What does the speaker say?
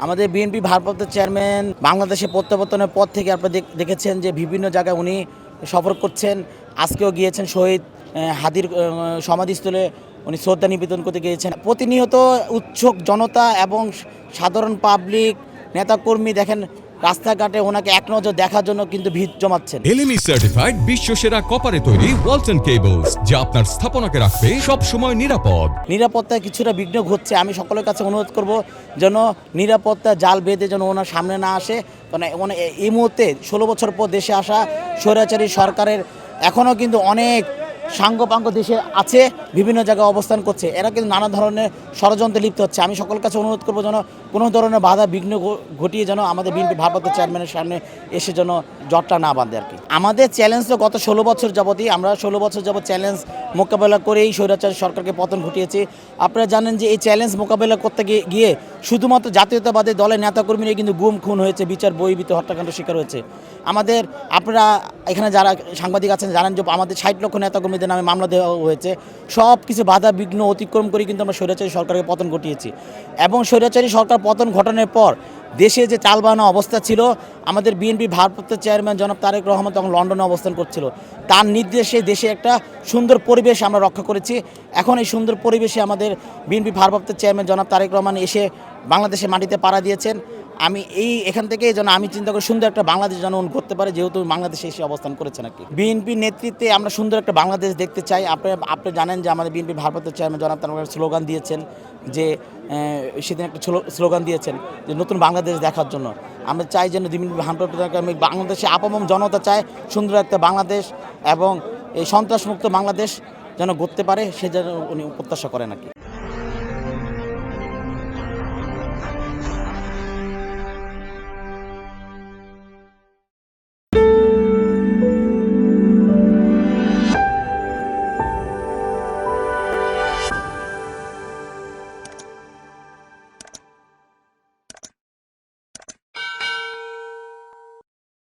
আমাদের বিএনপি ভারপ্রাপ্ত চেয়ারম্যান বাংলাদেশে প্রত্যাবর্তনের পর থেকে আপনারা দেখেছেন যে বিভিন্ন জায়গায় উনি সফর করছেন। আজকেও গিয়েছেন শহীদ হাদির সমাধিস্থলে উনি শ্রদ্ধা নিবেদন করতে গিয়েছেন। প্রতিনিয়ত উৎসুক জনতা এবং সাধারণ পাবলিক নেতাকর্মী দেখেন রাস্তাঘাটে ওনাকে এক নজর দেখার জন্য কিন্তু ভিড় জমাচ্ছেন। এলএমই সার্টিফাইড বিশ্বসেরা কপারে তৈরি ওয়ালটন কেবলস, যা আপনার স্থাপনাকে রাখবে সব সময় নিরাপদ। নিরাপত্তায় কিছুটা বিঘ্ন ঘটছে। আমি সকলের কাছে অনুরোধ করব যেন নিরাপত্তা জাল বেঁধে যেন ওনার সামনে না আসে। কারণ এই মুহূর্তে 16 বছর পর দেশে আসা স্বৈরাচারী সরকারের এখনও কিন্তু অনেক সাঙ্গপাঙ্গ দেশে আছে, বিভিন্ন জায়গায় অবস্থান করছে। এরা কিন্তু নানা ধরনের ষড়যন্ত্রে লিপ্ত হচ্ছে। আমি সকলের কাছে অনুরোধ করবো যেন কোনো ধরনের বাধা বিঘ্ন ঘটিয়ে যেন আমাদের বিএনপি ভারপ্রাপ্ত চেয়ারম্যানের সামনে এসে যেন জটটা না বাঁধে আর কি। আমাদের চ্যালেঞ্জ তো গত 16 বছর যাবতই, আমরা 16 বছর যাবত চ্যালেঞ্জ মোকাবেলা করেই স্বৈরাচারী সরকারকে পতন ঘটিয়েছি। আপনারা জানেন যে এই চ্যালেঞ্জ মোকাবেলা করতে গিয়ে শুধুমাত্র জাতীয়তাবাদী দলের নেতাকর্মীরাই কিন্তু গুম খুন হয়েছে, বিচার বহির্ভূত হত্যাকাণ্ডের শিকার হয়েছে। আপনারা এখানে যারা সাংবাদিক আছেন জানেন যে আমাদের 60 লক্ষ নেতাকর্মীদের নামে মামলা দেওয়া হয়েছে। সব কিছু বাধা বিঘ্ন অতিক্রম করে কিন্তু আমরা স্বৈরাচারী সরকারকে পতন ঘটিয়েছি। এবং স্বৈরাচারী সরকার পতন ঘটানোর পর দেশে যে চালবাহানা অবস্থা ছিল, আমাদের বিএনপি ভারপ্রাপ্ত চেয়ারম্যান জনাব তারেক রহমান তখন লন্ডনে অবস্থান করছিল। তার নির্দেশে দেশে একটা সুন্দর পরিবেশ আমরা রক্ষা করেছি। এখন এই সুন্দর পরিবেশে আমাদের বিএনপি ভারপ্রাপ্ত চেয়ারম্যান জনাব তারেক রহমান এসে বাংলাদেশের মাটিতে পাড়া দিয়েছেন। আমি এখান থেকে যেন আমি চিন্তা করি সুন্দর একটা বাংলাদেশ যেন করতে পারে, যেহেতু বাংলাদেশে এসে অবস্থান করেছেন আর কি। বিএনপির নেতৃত্বে আমরা সুন্দর একটা বাংলাদেশ দেখতে চাই। আপনি জানেন যে আমাদের বিএনপি ভারপ্রাপ্ত চেয়ারম্যান জনাব তারেক স্লোগান দিয়েছেন যে সেদিন একটা স্লোগান দিয়েছেন যে নতুন বাংলাদেশ দেখার জন্য। আমরা চাই যেন বাংলাদেশে আপামর জনতা চায় সুন্দর একটা বাংলাদেশ এবং এই সন্ত্রাসমুক্ত বাংলাদেশ যেন গড়তে পারে, সে যেন উনি প্রত্যাশা করেন আর কি।